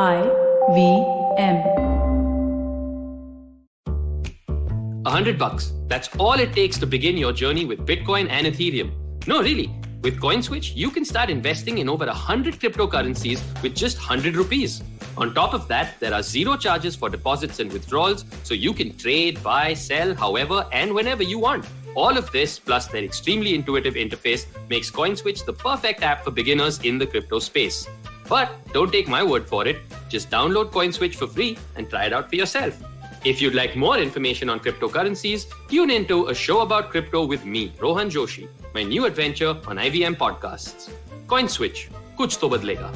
IVM. $100. That's all it takes to begin your journey with Bitcoin and Ethereum. No, really. With CoinSwitch, you can start investing in over 100 cryptocurrencies with just 100 rupees. On top of that, there are zero charges for deposits and withdrawals, so you can trade, buy, sell, however and whenever you want. All of this, plus their extremely intuitive interface, makes CoinSwitch the perfect app for beginners in the crypto space. But don't take my word for it. Just download CoinSwitch for free and try it out for yourself. If you'd like more information on cryptocurrencies, tune into a show about crypto with me, Rohan Joshi, my new adventure on IVM podcasts. CoinSwitch, kuch to badlega.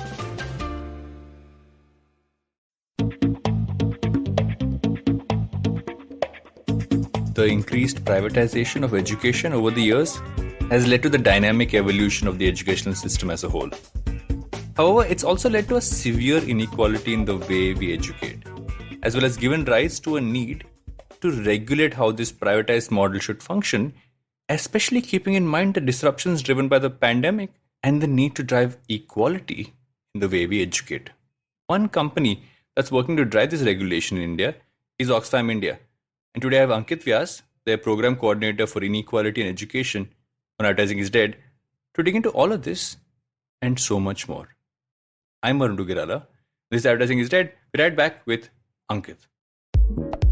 The increased privatization of education over the years has led to the dynamic evolution of the educational system as a whole. However, it's also led to a severe inequality in the way we educate, as well as given rise to a need to regulate how this privatized model should function, especially keeping in mind the disruptions driven by the pandemic and the need to drive equality in the way we educate. One company that's working to drive this regulation in India is Oxfam India. And today I have Ankit Vyas, their program coordinator for inequality in education on Advertising is Dead, to dig into all of this and so much more. I'm Varun Duggirala. This is Advertising is Dead. We're right back with Ankit.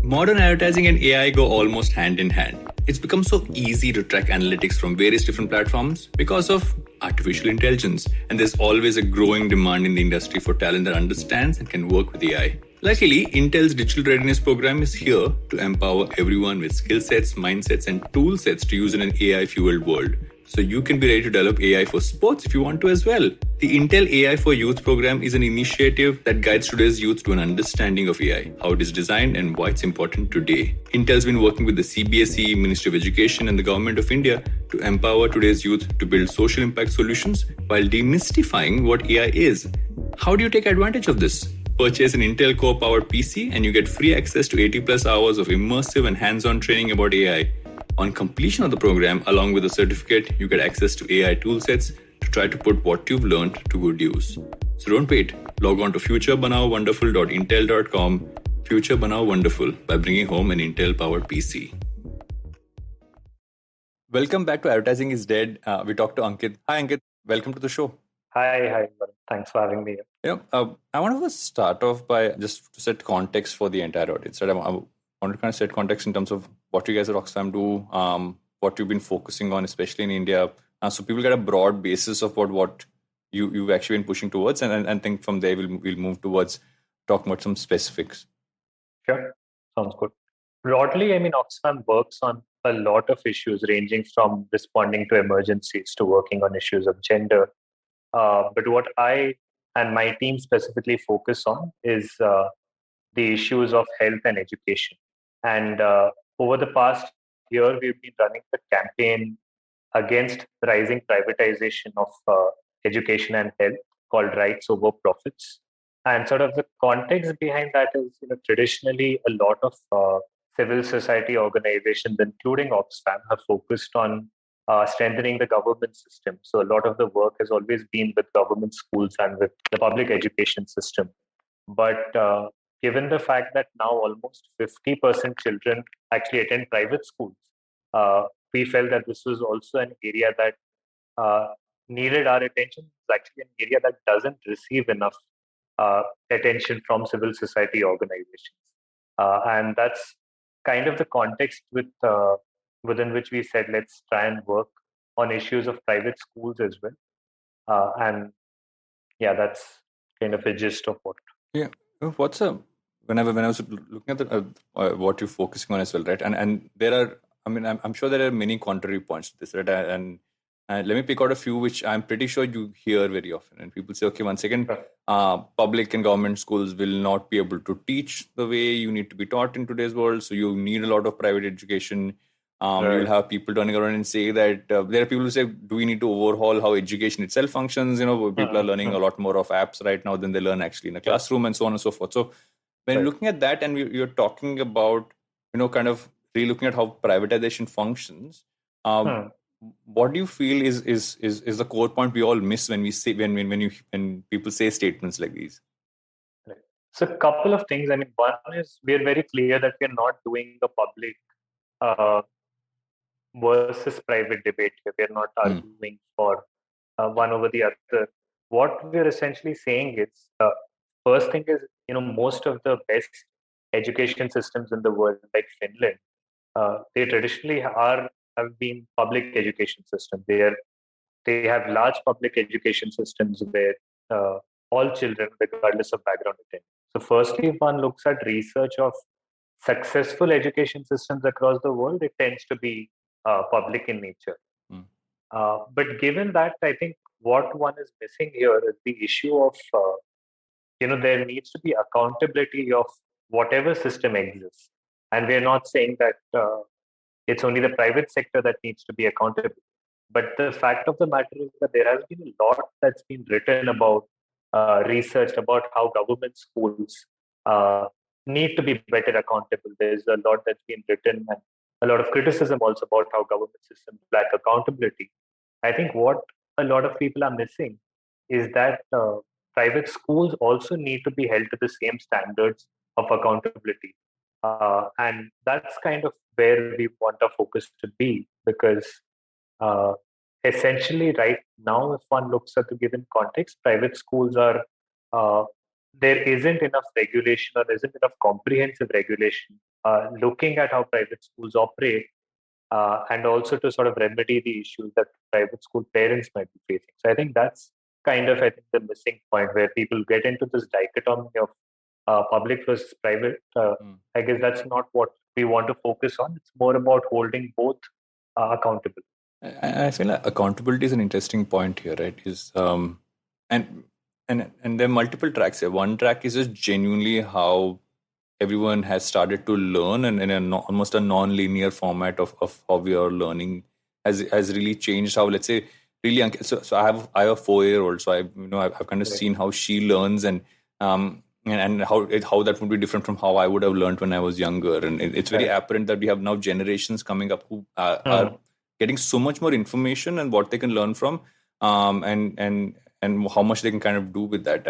Modern advertising and AI go almost hand in hand. It's become so easy to track analytics from various different platforms because of artificial intelligence, and there's always a growing demand in the industry for talent that understands and can work with AI. Luckily, Intel's Digital Readiness Program is here to empower everyone with skill sets, mindsets, and tool sets to use in an AI-fueled world. So you can be ready to develop AI for sports if you want to as well. The Intel AI for Youth program is an initiative that guides today's youth to an understanding of AI, how it is designed and why it's important today. Intel's been working with the CBSE, Ministry of Education and the Government of India to empower today's youth to build social impact solutions while demystifying what AI is. How do you take advantage of this? Purchase an Intel Core-powered PC and you get free access to 80 plus hours of immersive and hands-on training about AI. On completion of the program, along with a certificate, you get access to AI toolsets to try to put what you've learned to good use. So don't wait. Log on to futurebanawonderful.intel.com. Future Banaw Wonderful by bringing home an Intel-powered PC. Welcome back to Advertising is Dead. We talked to Ankit. Hi, Ankit. Welcome to the show. Hi. Thanks for having me. I want to start off by just to set context for the entire audience. Right? I want to kind of set context in terms of what you guys at Oxfam do, what you've been focusing on, especially in India, so people get a broad basis of what you've actually been pushing towards, and think from there we'll move towards talking about some specifics. Sure, sounds good. Broadly, Oxfam works on a lot of issues ranging from responding to emergencies to working on issues of gender. But what I and my team specifically focus on is the issues of health and education. And over the past year, we've been running the campaign against rising privatization of education and health called Rights Over Profits. And sort of the context behind that is, traditionally a lot of civil society organizations, including Oxfam, have focused on strengthening the government system. So a lot of the work has always been with government schools and with the public education system. But given the fact that now almost 50% children actually attend private schools, we felt that this was also an area that needed our attention. It's actually an area that doesn't receive enough attention from civil society organizations. And that's kind of the context within which we said, let's try and work on issues of private schools as well. That's kind of a gist of what. Yeah. When I was looking at what you're focusing on as well, right? And there are, I'm sure there are many contrary points to this, right? And let me pick out a few which I'm pretty sure you hear very often. And people say, okay, once again, public and government schools will not be able to teach the way you need to be taught in today's world. So you need a lot of private education. You'll have people turning around and say that there are people who say, do we need to overhaul how education itself functions? People are learning a lot more of apps right now than they learn actually in a classroom and so on and so forth. So when looking at that and you're talking about, kind of re-looking at how privatization functions, what do you feel is the core point we all miss when we say when people say statements like these? So a couple of things. I mean, one is we're very clear that we're not doing a public uh, versus private debate here. We're not arguing for one over the other. What we're essentially saying is, first thing is, most of the best education systems in the world, like Finland, they traditionally have been public education systems. They have large public education systems where all children, regardless of background, attend. So, firstly, if one looks at research of successful education systems across the world, it tends to be public in nature. Mm. But given that, I think what one is missing here is the issue of, there needs to be accountability of whatever system exists. And we're not saying that it's only the private sector that needs to be accountable. But the fact of the matter is that there has been a lot that's been written about, researched about how government schools uh, need to be better accountable. There's a lot that's been written and a lot of criticism also about how government systems lack accountability. I think what a lot of people are missing is that private schools also need to be held to the same standards of accountability. And that's kind of where we want our focus to be, because uh, essentially, right now, if one looks at the given context, private schools are, uh, there isn't enough regulation or there isn't enough comprehensive regulation looking at how private schools operate, and also to sort of remedy the issues that private school parents might be facing. So I think that's kind of, I think, the missing point where people get into this dichotomy of public versus private. I guess that's not what we want to focus on. It's more about holding both accountable. I feel like accountability is an interesting point here, right? And and there are multiple tracks here. One track is just genuinely how everyone has started to learn, and in almost a non-linear format of how we are learning has really changed how, let's say, really. So I have a 4-year-old, so I've kind of Right. seen how she learns, and how that would be different from how I would have learned when I was younger. And it's very Right. apparent that we have now generations coming up who are Mhm. getting so much more information and what they can learn from, and how much they can kind of do with that.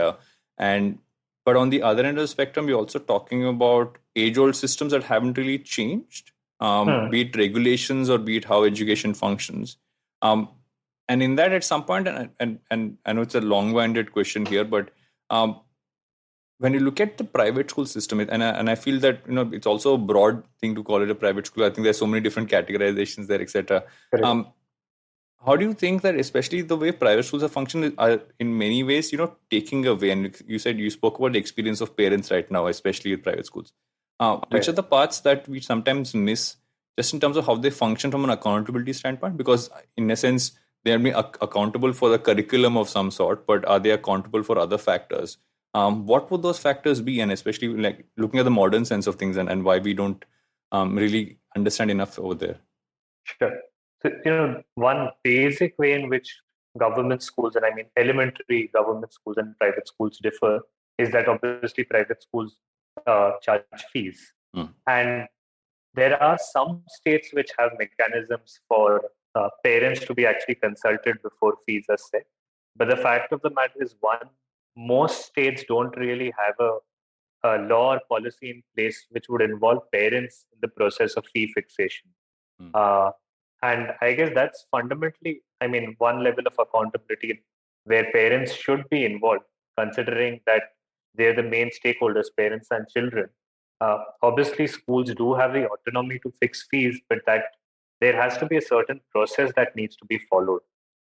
And But on the other end of the spectrum, we're also talking about age-old systems that haven't really changed, Hmm. be it regulations or be it how education functions. Um, and in that, at some point, and I know it's a long-winded question here, but um, when you look at the private school system, and I feel that it's also a broad thing to call it a private school. I think there's so many different categorizations there, etc. Correct. Um, how do you think that, especially the way private schools are functioning, are in many ways, taking away? And you said you spoke about the experience of parents right now, especially with private schools. Which are Right. the parts that we sometimes miss, just in terms of how they function from an accountability standpoint? Because in a sense, they are being accountable for the curriculum of some sort, but are they accountable for other factors? What would those factors be? And especially like looking at the modern sense of things, and why we don't really understand enough over there. Sure. So, one basic way in which government schools, and I mean elementary government schools and private schools differ, is that obviously private schools charge fees. Hmm. And there are some states which have mechanisms for parents to be actually consulted before fees are set. But the fact of the matter is, one, most states don't really have a law or policy in place which would involve parents in the process of fee fixation. Hmm. Uh, and I guess that's fundamentally, I mean, one level of accountability where parents should be involved, considering that they're the main stakeholders, parents and children. Obviously, schools do have the autonomy to fix fees, but that there has to be a certain process that needs to be followed.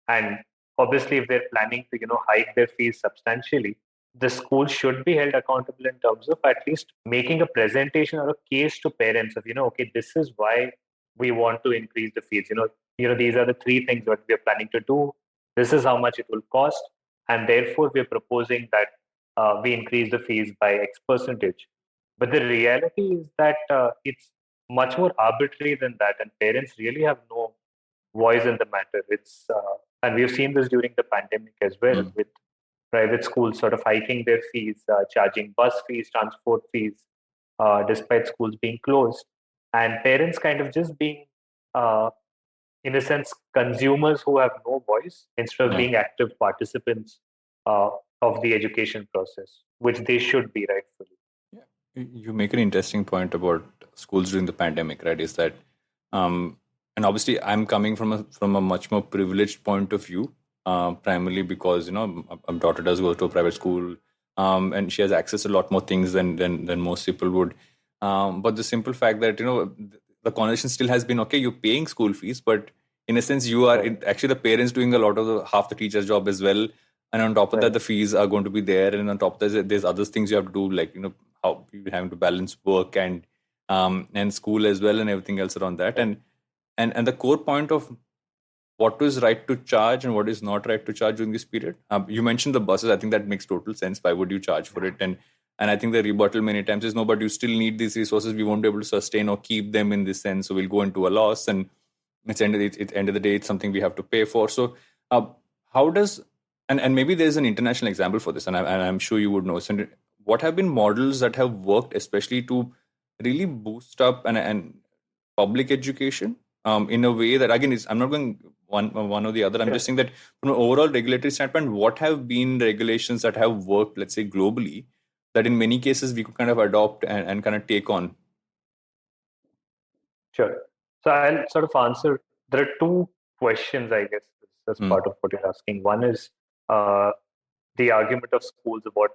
And obviously, if they're planning to, hike their fees substantially, the school should be held accountable in terms of at least making a presentation or a case to parents of, okay, this is why we want to increase the fees. These are the three things that we are planning to do. This is how much it will cost, and therefore we are proposing that we increase the fees by X percentage. But the reality is that it's much more arbitrary than that, and parents really have no voice in the matter. And we've seen this during the pandemic as well, Hmm. with private schools sort of hiking their fees, charging bus fees, transport fees, despite schools being closed, and parents kind of just being, uh, in a sense, consumers who have no voice instead of Yeah. being active participants uh, of the education process. which they should be rightfully. You make an interesting point about schools during the pandemic, right? Is that, and obviously, I'm coming from a much more privileged point of view, primarily because my daughter does go to a private school, and she has access to a lot more things than most people would. But the simple fact that the conversation still has been okay. You're paying school fees, but in a sense, you are actually the parents doing a lot of half the teacher's job as well. And on top of that, the fees are going to be there. And on top of that, there's other things you have to do, like how you having to balance work and school as well, and everything else around that. And the core point of what is right to charge and what is not right to charge during this period. You mentioned the buses. I think that makes total sense. Why would you charge for it? And I think the rebuttal many times is no, but you still need these resources. We won't be able to sustain or keep them in this sense. So we'll go into a loss, and it's end of the day, it's something we have to pay for. So how does and maybe there's an international example for this, and I'm sure you would know. So what have been models that have worked, especially to really boost up and public education in a way that, again, I'm not going one or the other. I'm just saying that from an overall regulatory standpoint, what have been regulations that have worked, let's say globally, that in many cases we could kind of adopt and kind of take on? Sure. So I'll sort of answer. There are two questions, I guess, as part of what you're asking. One is the argument of schools about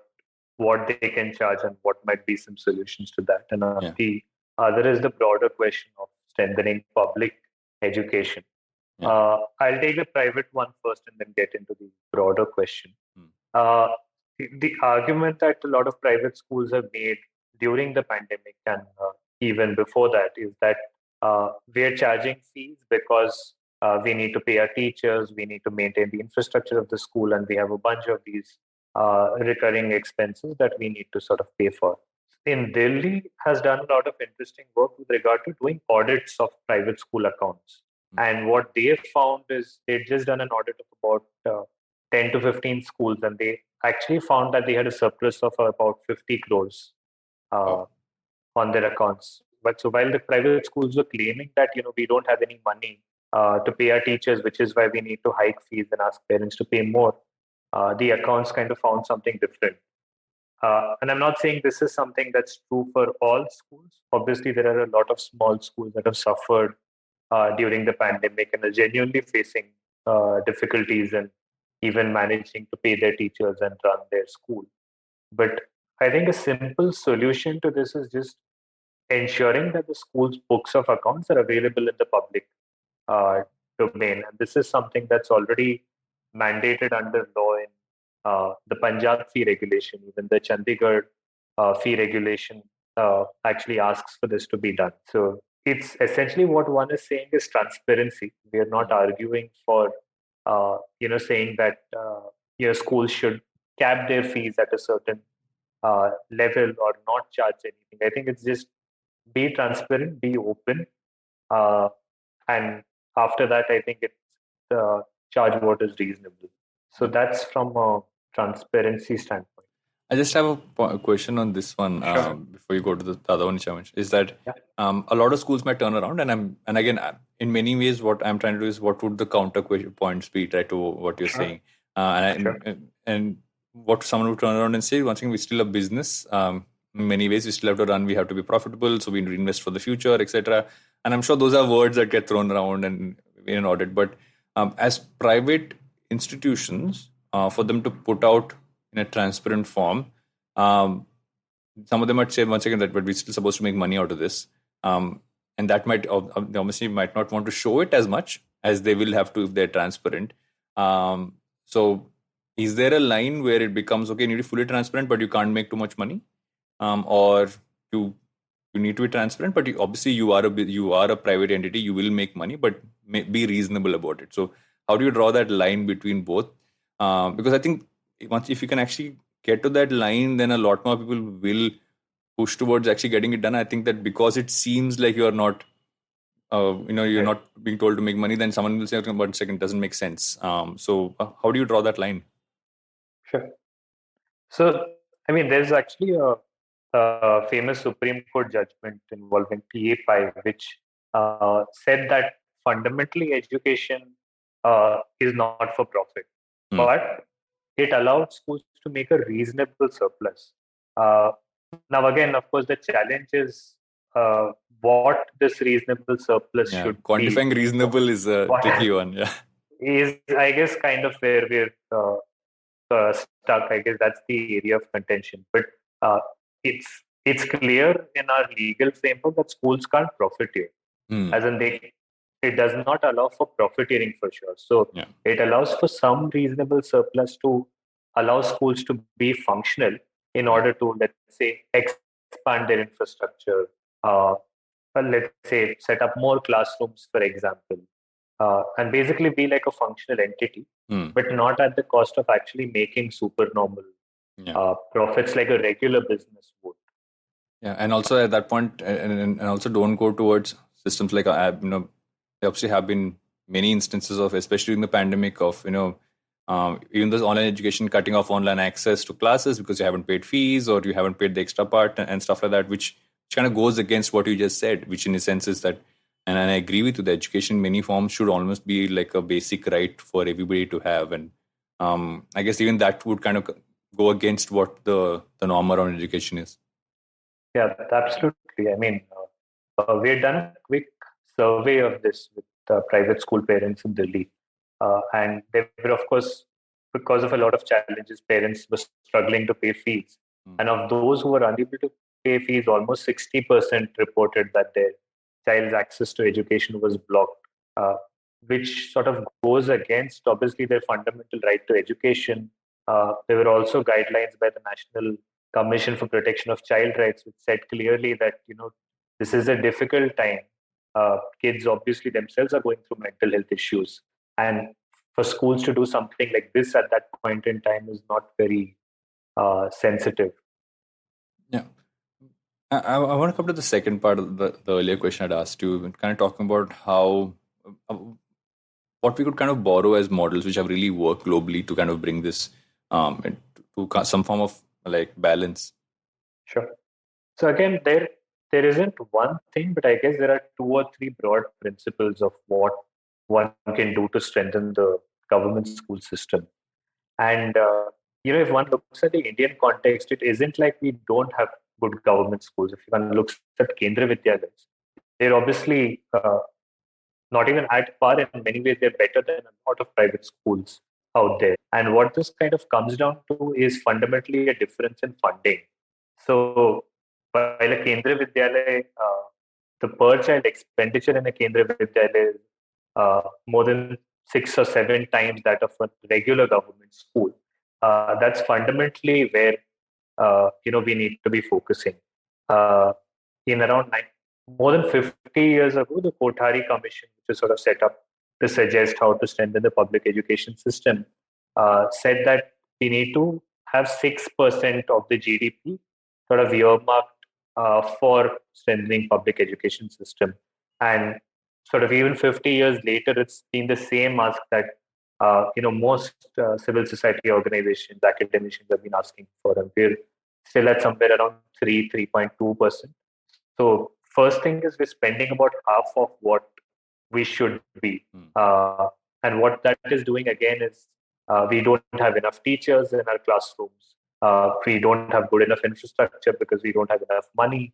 what they can charge and what might be some solutions to that. And the other is the broader question of strengthening public education. I'll take the private one first and then get into the broader question. The argument that a lot of private schools have made during the pandemic and even before that is that we're charging fees because we need to pay our teachers, we need to maintain the infrastructure of the school, and we have a bunch of these recurring expenses that we need to sort of pay for. In Delhi has done a lot of interesting work with regard to doing audits of private school accounts. And what they found is they'd just done an audit of about 10 to 15 schools, and they actually found that they had a surplus of about 50 crores on their accounts. But so while the private schools were claiming that we don't have any money to pay our teachers, which is why we need to hike fees and ask parents to pay more, the accounts kind of found something different. And I'm not saying this is something that's true for all schools. Obviously, there are a lot of small schools that have suffered during the pandemic and are genuinely facing difficulties and even managing to pay their teachers and run their school. But I think a simple solution to this is just ensuring that the school's books of accounts are available in the public domain. And this is something that's already mandated under law in the Punjab fee regulation. Even the Chandigarh fee regulation actually asks for this to be done. So it's essentially what one is saying is transparency. We are not arguing for, saying that schools should cap their fees at a certain level or not charge anything. I think it's just be transparent, be open, and after that, I think it's charge what is reasonable. So that's from a transparency standpoint. I just have a question on this one before you go to the other one, Chamanch, is that a lot of schools might turn around, and again, in many ways, what I'm trying to do is what would the counter points be, right, to what you're saying, and what someone would turn around and say, one thing, we're still a business. In many ways, we still have to run. We have to be profitable, so we invest for the future, etc. And I'm sure those are words that get thrown around and in an audit. But as private institutions, for them to put out in a transparent form, some of them might say once again that, but we're still supposed to make money out of this, and that might obviously might not want to show it as much as they will have to if they're transparent. So is there a line where it becomes okay, you need to be fully transparent, but you can't make too much money, or you need to be transparent, but obviously you are a private entity, you will make money, but be reasonable about it. So how do you draw that line between both? Because I think if you can actually get to that line, then a lot more people will push towards actually getting it done. I think that because it seems like you're not, you're not being told to make money, then someone will say, okay, 1 second, doesn't make sense. So how do you draw that line? Sure. So, I mean, there's actually a famous Supreme Court judgment involving PA5, which said that fundamentally education is not for profit. But it allowed schools to make a reasonable surplus. Uh, Now, again, of course, the challenge is what this reasonable surplus Yeah, should be. quantifying reasonable is a What tricky one. Yeah. is, I guess, kind of where we're stuck. I guess that's the area of contention. But uh, it's clear in our legal framework that schools can't profiteer, Hmm. as in it does not allow for profiteering for sure. So Yeah. it allows for some reasonable surplus to allow schools to be functional in order to, let's say, expand their infrastructure. Let's say set up more classrooms, for example, and basically be like a functional entity, Hmm. but not at the cost of actually making supernormal Yeah. profits like a regular business would. Yeah, and also at that point, and also don't go towards systems like there obviously have been many instances of, especially in the pandemic, of even this online education cutting off online access to classes because you haven't paid fees or you haven't paid the extra part and stuff like that, which kind of goes against what you just said, which in a sense is that, and I agree with you, the education in many forms should almost be like a basic right for everybody to have, and I guess even that would kind of go against what the norm around education is. Yeah, absolutely. I mean, we had done a quick survey of this with private school parents in Delhi. And they were, of course, because of a lot of challenges, parents were struggling to pay fees. Mm. And of those who were unable to pay fees, almost 60% reported that their child's access to education was blocked, which sort of goes against, obviously, their fundamental right to education. There were also guidelines by the National Commission for Protection of Child Rights, which said clearly that this is a difficult time. Kids obviously themselves are going through mental health issues, and for schools to do something like this at that point in time is not very sensitive. Yeah. I want to come to the second part of the earlier question I'd asked you, and kind of talking about how uh, what we could kind of borrow as models which have really worked globally to kind of bring this to some form of like balance. Sure. So again, there isn't one thing, but I guess there are two or three broad principles of what one can do to strengthen the government school system. And if one looks at the Indian context, it isn't like we don't have good government schools. If one looks at Kendra Vidyalayas, they're obviously not even at par. In many ways, they're better than a lot of private schools out there. And what this kind of comes down to is fundamentally a difference in funding. So, while a Kendra Vidyalaya, the per child expenditure in a Kendra Vidyalaya is more than 6 or 7 times that of a regular government school. That's fundamentally where we need to be focusing. Uh, in around more than 50 years ago, the Kothari Commission, which was sort of set up to suggest how to strengthen the public education system, said that we need to have 6% of the GDP sort of earmarked for strengthening public education system. And sort of even 50 years later, it's been the same ask that most civil society organizations, academicians have been asking for, and we're still at somewhere around 3.2%. So first thing is we're spending about half of what we should be. And what that is doing again is we don't have enough teachers in our classrooms. We don't have good enough infrastructure because we don't have enough money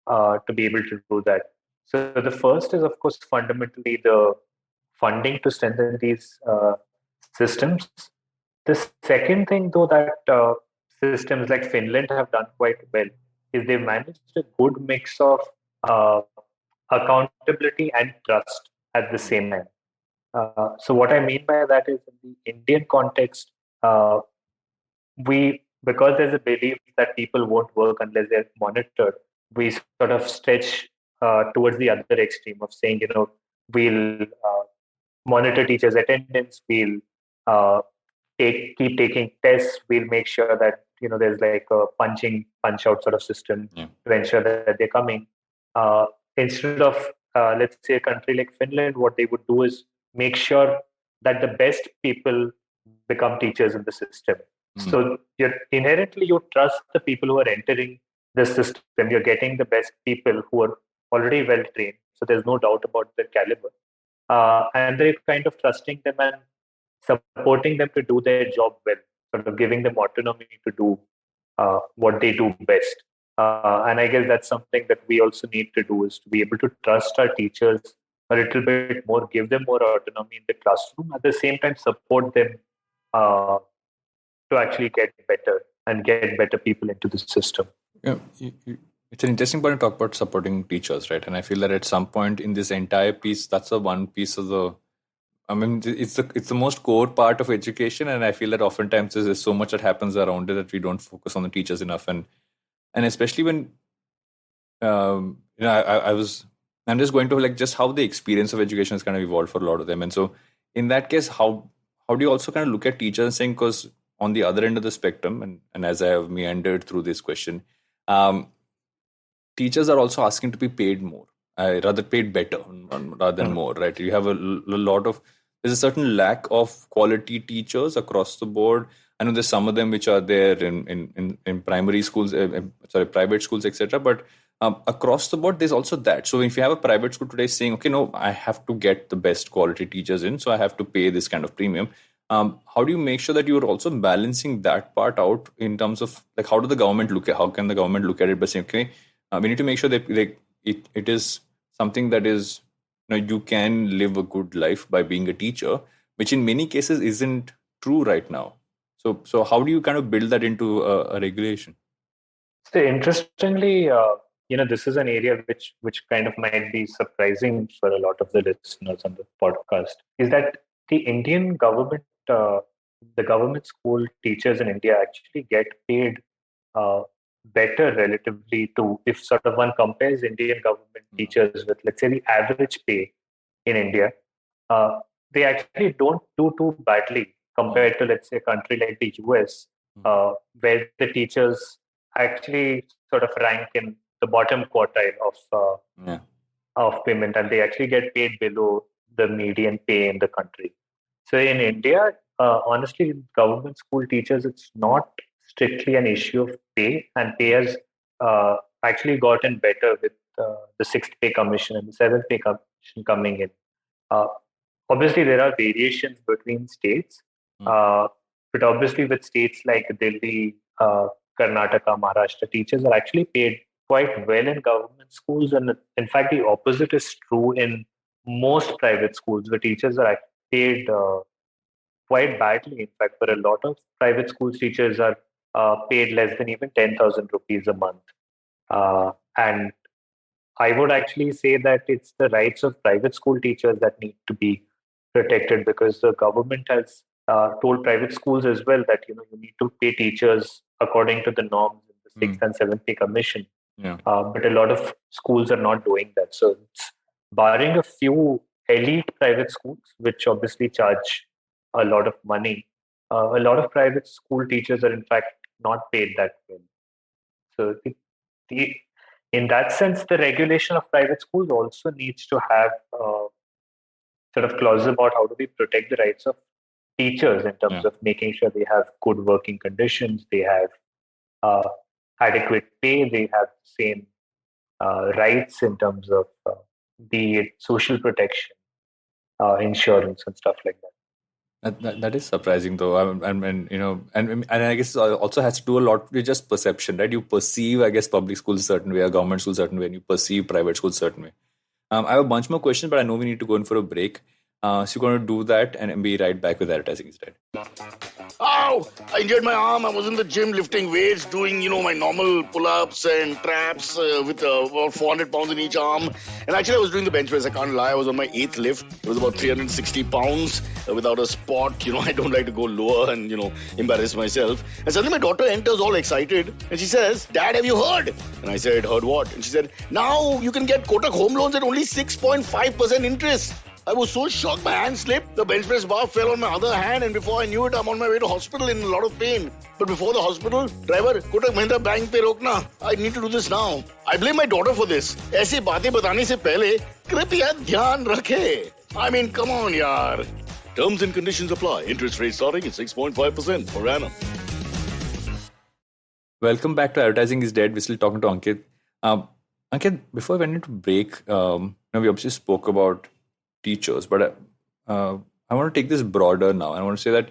to be able to do that. So the first is, of course, fundamentally the funding to strengthen these systems. The second thing, though, that systems like Finland have done quite well is they've managed a good mix of uh, accountability and trust at the same time. So what I mean by that is in the Indian context, uh, because there's a belief that people won't work unless they're monitored, we sort of stretch towards the other extreme of saying, we'll monitor teachers' attendance, we'll uh, keep taking tests, we'll make sure that there's like a punch out sort of system Yeah. to ensure that they're coming. Uh, Instead of let's say a country like Finland, what they would do is make sure that the best people become teachers in the system. So you trust the people who are entering the system. You're getting the best people who are already well trained. So there's no doubt about their caliber. And they're kind of trusting them and supporting them to do their job well. sort of giving them autonomy to do what they do best. And I guess that's something that we also need to do, is to be able to trust our teachers a little bit more, give them more autonomy in the classroom, at the same time support them uh, to actually get better and get better people into the system. Yeah, it's an interesting point to talk about supporting teachers, right? And I feel that at some point in this entire piece, that's the one piece of the. I mean, it's the most core part of education, and I feel that oftentimes there's so much that happens around it that we don't focus on the teachers enough, and especially when I'm just going to like just how the experience of education has kind of evolved for a lot of them, and so in that case, how do you also kind of look at teachers and saying, because on the other end of the spectrum, and as I have meandered through this question, um, teachers are also asking to be paid more, rather paid better rather than more, right? You have a lot of, there's a certain lack of quality teachers across the board. I know there's some of them which are there in primary schools, private schools, etc. But across the board, there's also that. So if you have a private school today saying, okay, no, I have to get the best quality teachers in, so I have to pay this kind of premium. How do you make sure that you're also balancing that part out in terms of like, how can the government look at it by saying, okay, we need to make sure that like it is something that is, you can live a good life by being a teacher, which in many cases isn't true right now. So how do you kind of build that into a regulation? So interestingly, this is an area which kind of might be surprising for a lot of the listeners on the podcast. Is that the Indian government, the government school teachers in India actually get paid uh, better relatively to, if sort of one compares Indian government teachers with, let's say, the average pay in India, uh, they actually don't do too badly compared to, let's say, a country like the US, where the teachers actually sort of rank in the bottom quartile Yeah. of payment, and they actually get paid below the median pay in the country. So in India, honestly, government school teachers, it's not strictly an issue of pay, and pay has actually gotten better with the sixth pay commission and the seventh pay commission coming in. Uh, Obviously, there are variations between states, uh, but obviously, with states like Delhi, Karnataka, Maharashtra, teachers are actually paid quite well in government schools. And in fact, the opposite is true in most private schools, where teachers are paid quite badly. In fact, for a lot of private schools, teachers are paid less than even 10,000 rupees a month. And I would actually say that it's the rights of private school teachers that need to be protected, because the government has told private schools as well that you need to pay teachers according to the norms in the sixth and seventh pay commission. Yeah. But a lot of schools are not doing that. So it's barring a few elite private schools, which obviously charge a lot of money. A lot of private school teachers are in fact not paid that well. So the in that sense, the regulation of private schools also needs to have sort of clauses about how do we protect the rights of teachers in terms of making sure they have good working conditions, they have uh, adequate pay, they have the same rights in terms of be it social protection, insurance, and stuff like that. That is surprising, though. And I guess it also has to do a lot with just perception, right? You perceive, I guess, public schools a certain way, or government schools a certain way, and you perceive private schools a certain way. I have a bunch more questions, but I know we need to go in for a break. So you're going to do that and be right back with advertising instead. Ow! I injured my arm. I was in the gym lifting weights, doing, my normal pull-ups and traps with about 400 pounds in each arm. And actually, I was doing the bench press. I can't lie. I was on my 8th lift. It was about 360 pounds without a spot. I don't like to go lower and, embarrass myself. And suddenly my daughter enters all excited and she says, "Dad, have you heard?" And I said, "Heard what?" And she said, "Now you can get Kotak home loans at only 6.5% interest." I was so shocked, my hand slipped, the bench press bar fell on my other hand, and before I knew it, I'm on my way to hospital in a lot of pain. But before the hospital, driver, Kotak Mahindra Bank pe rokna. I need to do this now. I blame my daughter for this. ऐसी बातें बताने से पहले कृपया ध्यान रखें. I mean, come on, yaar. Terms and conditions apply. Interest rate starting at 6.5% per annum. Welcome back to Advertising is Dead. We're still talking to Ankit. Ankit, before we went into break, we obviously spoke about teachers, but I want to take this broader now. I want to say that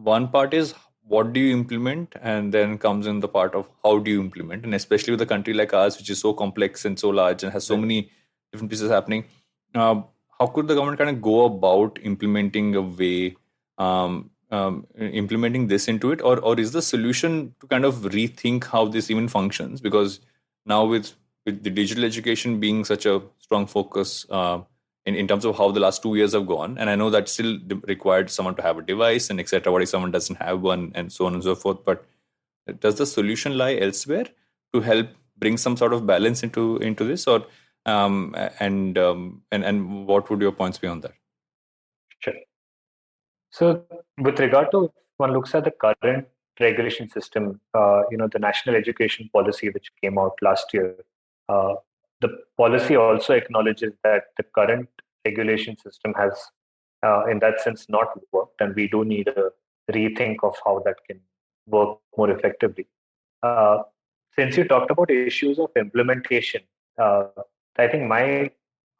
one part is what do you implement, and then comes in the part of how do you implement. And especially with a country like ours, which is so complex and so large and has so many different pieces happening, how could the government kind of go about implementing a way, implementing this into it, or is the solution to kind of rethink how this even functions? Because now with the digital education being such a strong focus, in terms of how the last 2 years have gone. And I know that still required someone to have a device and etc. What if someone doesn't have one, and so on and so forth. But does the solution lie elsewhere to help bring some sort of balance into this, or and what would your points be on that? Sure. So, with regard to, one looks at the current regulation system, the national education policy which came out last year, uh, the policy also acknowledges that the current regulation system has, in that sense, not worked, and we do need a rethink of how that can work more effectively. Uh, since you talked about issues of implementation, uh, I think my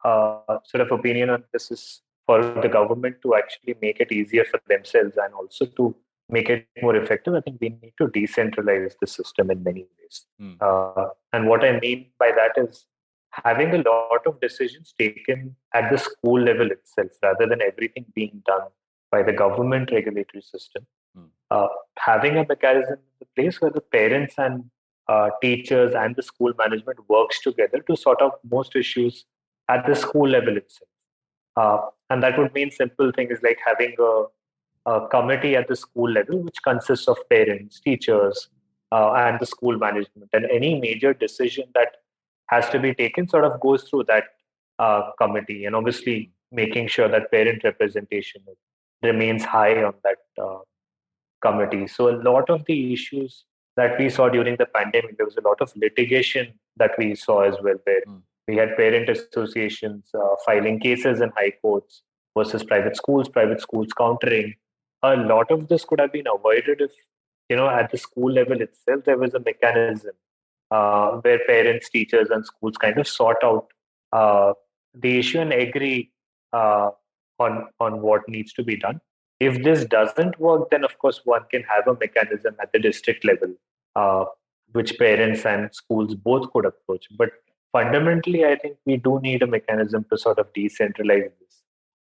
sort of opinion on this is for the government to actually make it easier for themselves and also to make it more effective. I think we need to decentralize the system in many ways. And what I mean by that is having a lot of decisions taken at the school level itself rather than everything being done by the government regulatory system. Having a mechanism in place where the parents and teachers and the school management works together to sort out most issues at the school level itself. And that would mean simple things like having a committee at the school level, which consists of parents, teachers, and the school management. And any major decision that has to be taken sort of goes through that committee. And obviously, making sure that parent representation remains high on that committee. So a lot of the issues that we saw during the pandemic, there was a lot of litigation that we saw as well, where we had parent associations filing cases in high courts versus private schools countering. A lot of this could have been avoided if, at the school level itself, there was a mechanism where parents, teachers, and schools kind of sort out uh, the issue and agree uh, on what needs to be done. If this doesn't work, then of course one can have a mechanism at the district level, uh, which parents and schools both could approach. But fundamentally, I think we do need a mechanism to sort of decentralize this,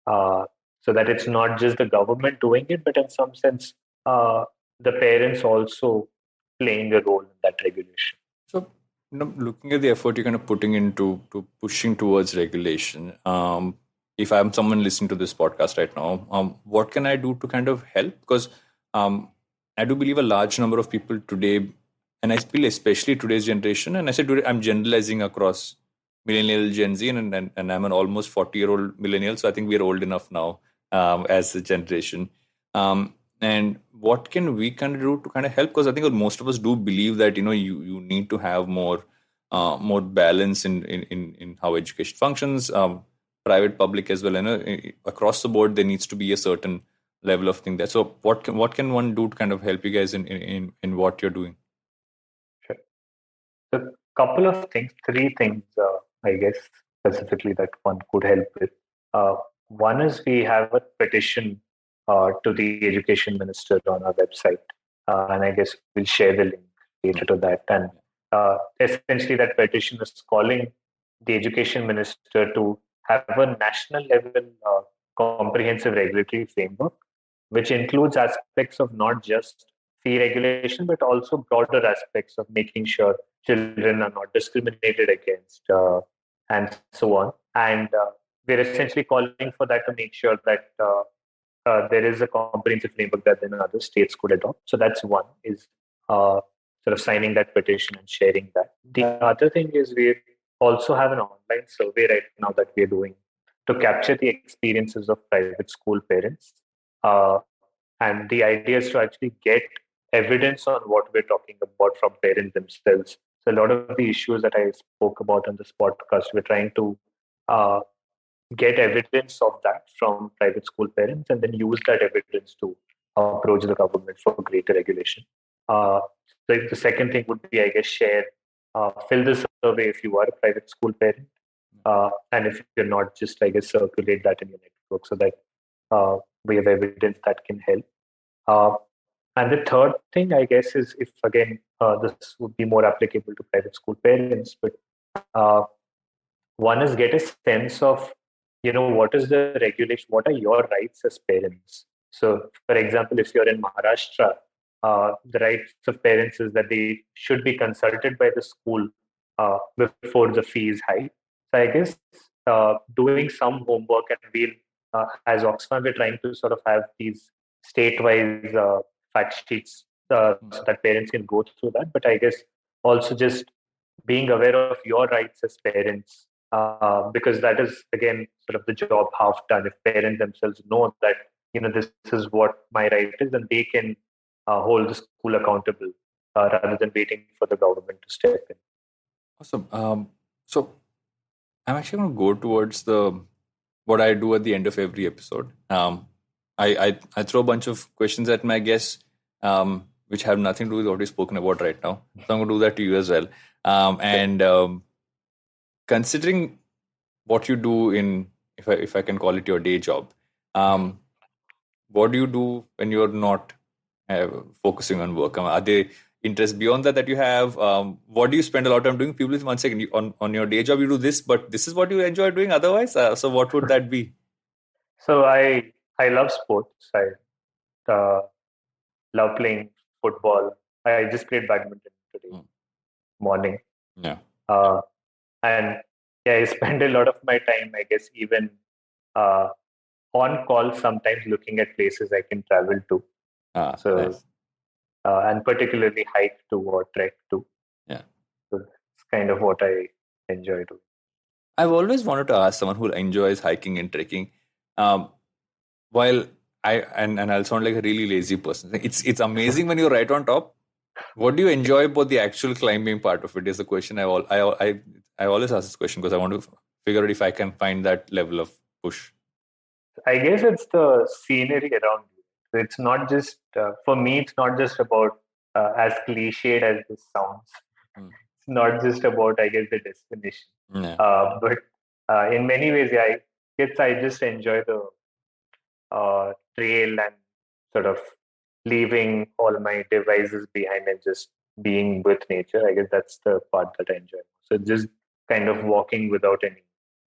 so that it's not just the government doing it, but in some sense, the parents also playing a role in that regulation. So, looking at the effort you're kind of putting into to pushing towards regulation, if I'm someone listening to this podcast right now, what can I do to kind of help? Because I do believe a large number of people today, and I feel especially today's generation, and I said today I'm generalizing across millennial, Gen Z, and I'm an almost 40-year-old millennial, so I think we're old enough now as a generation. And what can we kind of do to kind of help? Because I think most of us do believe that you need to have more balance in how education functions, private, public as well. Across the board there needs to be a certain level of thing there. So what can one do to kind of help you guys in what you're doing? Sure. So, couple of things, three things, I guess, specifically that one could help with. Uh, One is we have a petition to the education minister on our website, and I guess we'll share the link later to that. And essentially, that petition is calling the education minister to have a national level comprehensive regulatory framework, which includes aspects of not just fee regulation, but also broader aspects of making sure children are not discriminated against, and so on. And we're essentially calling for that to make sure that there is a comprehensive framework that then other states could adopt. So that's one, is sort of signing that petition and sharing that. The other thing is we also have an online survey right now that we're doing to capture the experiences of private school parents. Uh, and the idea is to actually get evidence on what we're talking about from parents themselves. So a lot of the issues that I spoke about on this podcast, we're trying to uh, get evidence of that from private school parents and then use that evidence to approach the government for greater regulation. Uh, so the second thing would be, I guess, fill the survey if you are a private school parent. And if you're not, just, I guess, circulate that in your network so that we have evidence that can help. And the third thing, I guess, is if again, this would be more applicable to private school parents, but uh, one is get a sense of, what is the regulation, what are your rights as parents. So, for example, if you're in Maharashtra, the rights of parents is that they should be consulted by the school before the fees hike. So, I guess doing some homework, and we'll, as Oxfam, we're trying to sort of have these state-wise fact sheets so that parents can go through that. But I guess also just being aware of your rights as parents, because that is again sort of the job half done. If parents themselves know that this is what my right is, then they can hold the school accountable rather than waiting for the government to step in. Awesome. So I'm actually going to go towards the what I do at the end of every episode. I throw a bunch of questions at my guests, which have nothing to do with what we've spoken about right now. So I'm going to do that to you as well. And considering what you do in, if I can call it your day job, what do you do when you're not focusing on work? Are there interests beyond that you have? What do you spend a lot of time doing? People, one second, on your day job you do this, but this is what you enjoy doing otherwise. So what would that be? So I love sports. I love playing football. I just played badminton today morning. Yeah. And yeah, I spend a lot of my time, I guess, even on call, sometimes looking at places I can travel to. Nice. And particularly hike to or trek to. Yeah. So that's kind of what I enjoy doing. I've always wanted to ask someone who enjoys hiking and trekking. While and I'll sound like a really lazy person. It's amazing when you're right on top. What do you enjoy about the actual climbing part of it? Is the question I always ask this question because I want to figure out if I can find that level of push. I guess it's the scenery around you. It's not just for me. It's not just about as cliched as this sounds. It's not just about, I guess, the destination. Yeah. But in many ways, yeah, I just enjoy the trail and sort of leaving all my devices behind and just being with nature. I guess that's the part that I enjoy. So just kind of walking without any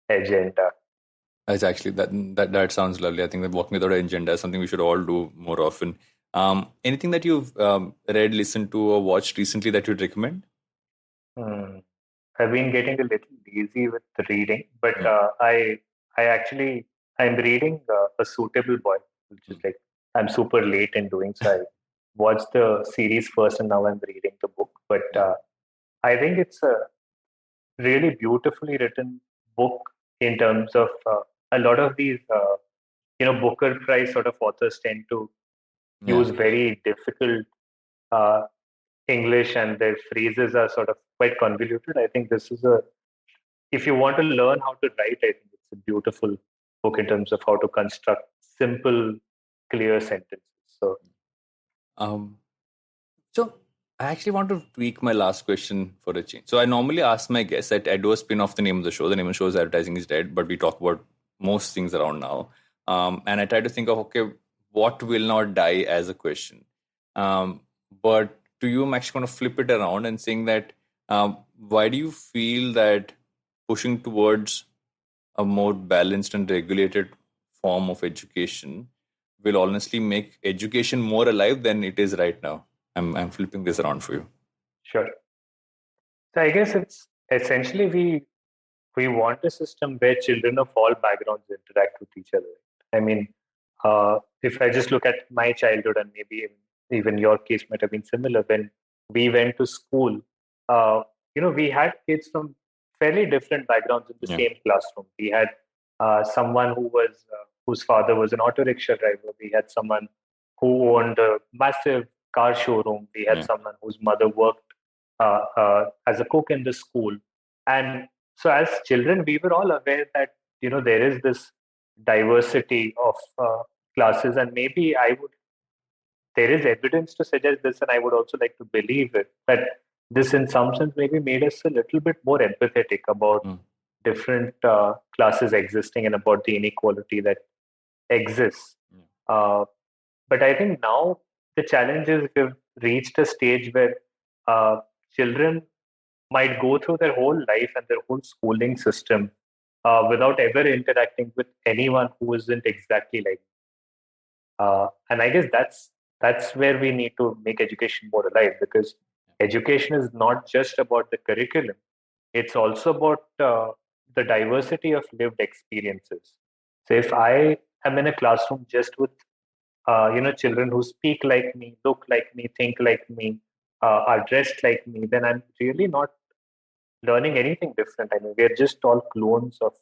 agenda. That's actually that sounds lovely. I think that walking without an agenda is something we should all do more often. Anything that you've read, listened to, or watched recently that you'd recommend? I've been getting a little lazy with reading, but I'm reading A Suitable Boy, which is like I'm super late in doing. So I watched the series first, and now I'm reading the book. But I think it's a really beautifully written book in terms of a lot of these, Booker Prize sort of authors tend to use very difficult English, and their phrases are sort of quite convoluted. I think this is if you want to learn how to write, I think it's a beautiful book in terms of how to construct simple, clear sentences. So I actually want to tweak my last question for a change. So I normally ask my guests that I do a spin off the name of the show. The name of the show is Advertising is Dead, but we talk about most things around now. And I try to think of, okay, what will not die as a question. But to you, I'm actually going to flip it around and saying that why do you feel that pushing towards a more balanced and regulated form of education will honestly make education more alive than it is right now? I'm flipping this around for you. Sure. So I guess it's essentially we want a system where children of all backgrounds interact with each other. I mean, if I just look at my childhood, and maybe even your case might have been similar, when we went to school, we had kids from fairly different backgrounds in the same classroom. We had someone whose father was an auto rickshaw driver. We had someone who owned a massive car showroom. We had someone whose mother worked as a cook in the school. And so as children, we were all aware that, there is this diversity of classes, and maybe there is evidence to suggest this, and I would also like to believe it, that this in some sense maybe made us a little bit more empathetic about different classes existing and about the inequality that exists. But I think now the challenge is we've reached a stage where children might go through their whole life and their whole schooling system without ever interacting with anyone who isn't exactly like and I guess that's where we need to make education more alive, because education is not just about the curriculum. It's also about the diversity of lived experiences. So if I am in a classroom just with children who speak like me, look like me, think like me, are dressed like me, then I'm really not learning anything different. I mean, we're just all clones of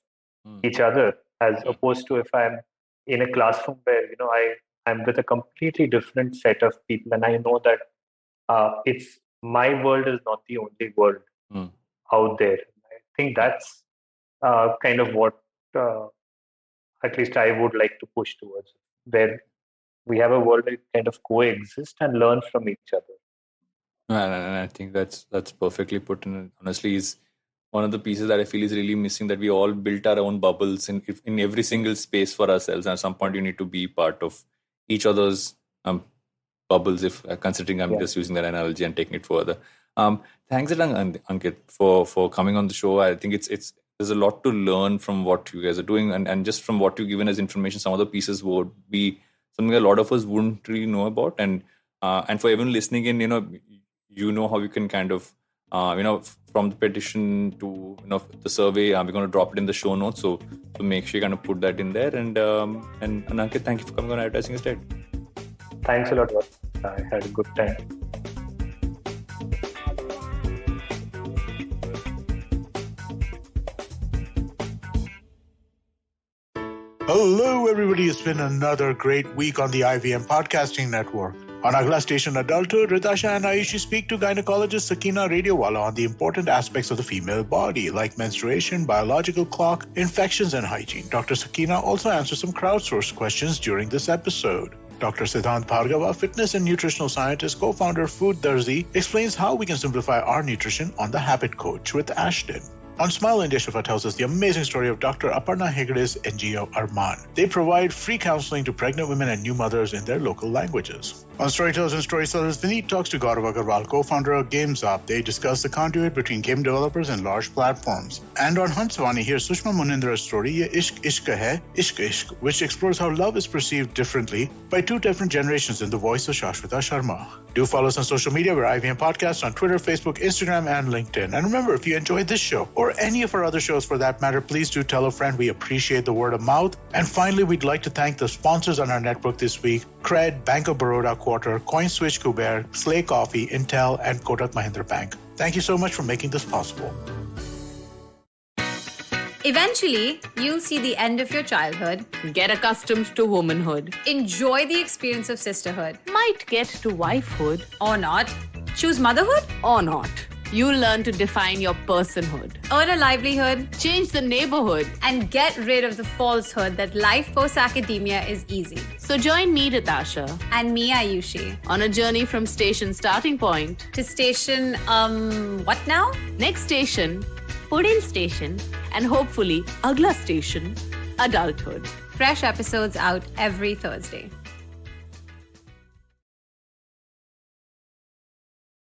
each other, as opposed to if I'm in a classroom where I'm with a completely different set of people, and I know that it's my world is not the only world out there. I think that's kind of what at least I would like to push towards, where we have a world that kind of coexist and learn from each other. And I think that's perfectly put. And honestly, is one of the pieces that I feel is really missing, that we all built our own bubbles in every single space for ourselves. And at some point, you need to be part of each other's bubbles. If considering I'm just using that analogy and taking it further. Thanks, Ankit, for coming on the show. I think it's there's a lot to learn from what you guys are doing, and just from what you've given as information, some of the pieces would be something a lot of us wouldn't really know about. And for everyone listening in, you know how you can kind of from the petition to the survey, we're going to drop it in the show notes, so make sure you kind of put that in there. And Ankit, thank you for coming on Advertising Instead. Thanks a lot, Varun. I had a good time. Hello, everybody. It's been another great week on the IVM Podcasting Network. On Agla Station Adulthood, Ritasha and Ayushi speak to gynecologist Sakina Radiowala on the important aspects of the female body, like menstruation, biological clock, infections, and hygiene. Dr. Sakina also answers some crowdsourced questions during this episode. Dr. Siddhant Bhargava, fitness and nutritional scientist, co-founder of Food Darzi, explains how we can simplify our nutrition on The Habit Coach with Ashton. On Smile India, Shifa tells us the amazing story of Dr. Aparna Hegade's NGO Arman. They provide free counseling to pregnant women and new mothers in their local languages. On Storytellers and Storysellers, Vineet talks to Gaurav Agarwal, co-founder of GameZop. They discuss the conduit between game developers and large platforms. And on Hanswani, here's Sushma Munindra's story, Ye Ishq Ishq Hai, Ishq Ishq, which explores how love is perceived differently by two different generations in the voice of Shashwata Sharma. Do follow us on social media. We're IVM Podcast on Twitter, Facebook, Instagram, and LinkedIn. And remember, if you enjoyed this show, or any of our other shows for that matter, please do tell a friend. We appreciate the word of mouth. And finally, we'd like to thank the sponsors on our network this week: Cred, Bank of Baroda Quarter, CoinSwitch Kuber, Slay Coffee, Intel, and Kotak Mahindra Bank. Thank you so much for making this possible. Eventually, you'll see the end of your childhood, Get accustomed to womanhood. enjoy the experience of sisterhood, Might get to wifehood or not, choose motherhood, or not. You'll learn to define your personhood. earn a livelihood, Change the neighborhood. and get rid of the falsehood that life post-academia is easy. So join me, Ritasha, And me, Ayushi, on a journey from station starting point. to station, what now? Next station, Pudin station, and hopefully Agla station, adulthood. Fresh episodes out every Thursday.